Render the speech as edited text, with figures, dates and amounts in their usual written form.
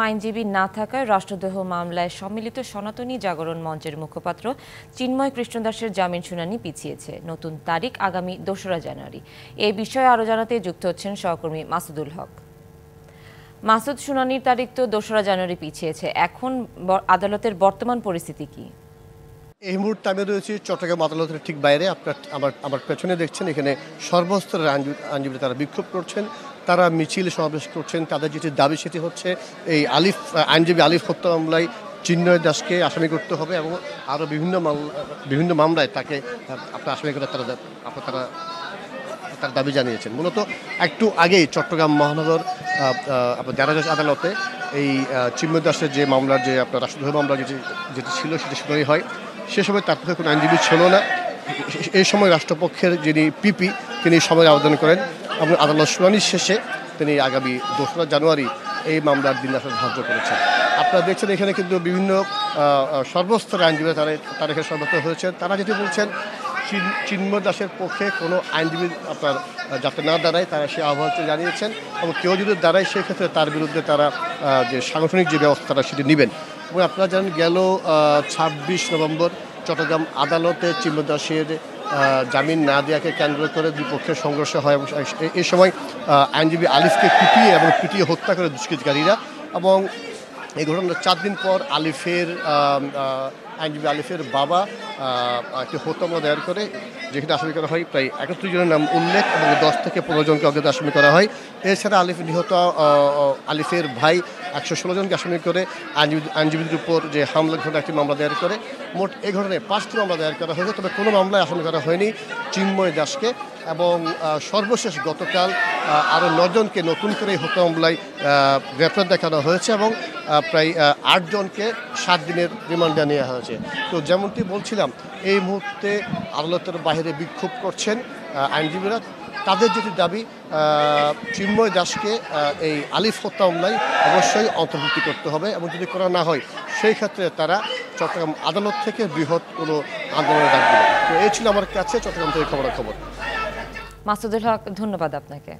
আইনজীবী না থাকায় রাষ্ট্রদ্রোহ মামলায় সম্মিলিত সনাতনী জাগরণ মঞ্চের মুখপাত্র চিন্ময় কৃষ্ণদাসের জামিন শুনানি পিছিয়েছে। নতুন তারিখ আগামী ২রা জানুয়ারি। এই বিষয়ে আরও জানাতে যুক্ত হচ্ছেন সহকর্মী মাসুদুল হক। মাসুদ, শুনানির তারিখ তো ২রা জানুয়ারি পিছিয়েছে, এখন আদালতের বর্তমান পরিস্থিতি কি? এই মুহূর্তে আমি রয়েছি চট্টগ্রাম আদালতের ঠিক বাইরে। আমার পেছনে দেখছেন, এখানে সর্বস্তরের আইনজীবী তারা বিক্ষোভ করছেন, তারা মিছিল সমাবেশ করছেন। তাদের যেটি দাবি সেটি হচ্ছে এই আইনজীবী আলিফ হত্যা মামলায় চিন্ময় দাসকে আসামি করতে হবে এবং আরও বিভিন্ন মামলায় তাকে আপনার আসামি করে তারা তার দাবি জানিয়েছেন। মূলত একটু আগেই চট্টগ্রাম মহানগর জেলা জজ আদালতে এই চিন্ময় দাসের যে মামলার যে আপনার রাষ্ট্রদ্রোহ মামলা যেটি ছিল সেটি শুনানি হয়। সে সময় তার পক্ষে কোনো আইনজীবী ছিল না। এই সময় রাষ্ট্রপক্ষের যিনি পিপি তিনি সময় আবেদন করেন এবং আদালত শুনানির শেষে তিনি আগামী ২রা জানুয়ারি এই মামলার দিন আসলে ধার্য করেছেন। আপনারা দেখছেন এখানে কিন্তু বিভিন্ন সর্বস্তরের আইনজীবী তারা এখানে সর্বত্র হয়েছেন। তারা যেটি বলছেন, চিন্ময় দাসের পক্ষে কোনো আইনজীবী আপনার যাতে না দাঁড়ায় তারা সে আহ্বান জানিয়েছেন এবং কেউ যদি দাঁড়ায় সেক্ষেত্রে তার বিরুদ্ধে তারা যে সাংগঠনিক যে ব্যবস্থাটা সেটি নেবেন। এবং আপনারা জানেন গেল ২৬ নভেম্বর চট্টগ্রাম আদালতে চিন্ময় দাসের জামিন না দেওয়াকে কেন্দ্র করে দুই পক্ষের সংঘর্ষ হয় এবং এই সময় আইনজীবী আলিফকে পিটিয়ে হত্যা করে দুষ্কৃতকারীরা। এবং এই ঘটনার ৪ দিন পর আইনজীবী আলিফের বাবা একটি হত্যা মামলা দায়ের করে, যেখানে আসামি করা হয় প্রায় ৩১ জনের নাম উল্লেখ এবং ১০ থেকে ১৫ জনকে অজ্ঞাত আসামি করা হয়। এছাড়া নিহত আলিফের ভাই ১১৬ জনকে আসামি করে আইনজীবীদের উপর যে হামলা ঘটনা একটি মামলা দায়ের করে। মোট এই ঘটনায় ৫টি মামলা দায়ের করা হয়েছে, তবে কোনো মামলায় আসামি করা হয়নি চিন্ময় দাসকে। এবং সর্বশেষ গতকাল আরও ৯ জনকে নতুন করে হত্যা মামলায় গ্রেপ্তার দেখানো হয়েছে এবং প্রায় ৮ জনকে ৭ দিনের রিমান্ডে নেওয়া হয়েছে। তো যেমনটি বলছিলাম, এই মুহূর্তে আদালতের বাইরে বিক্ষোভ করছেন আইনজীবীরা। তাদের যেটি দাবি, চিন্ময় দাসকে এই আলিফ হত্যা মামলায় অবশ্যই অন্তর্ভুক্তি করতে হবে এবং যদি করা না হয় সেই ক্ষেত্রে তারা চট্টগ্রাম আদালত থেকে বৃহৎ কোনো আন্দোলনের ডাক দিবে। তো এই ছিল আমার কাছে চট্টগ্রাম থেকে খবর। মাসুদুল হক, ধন্যবাদ আপনাকে।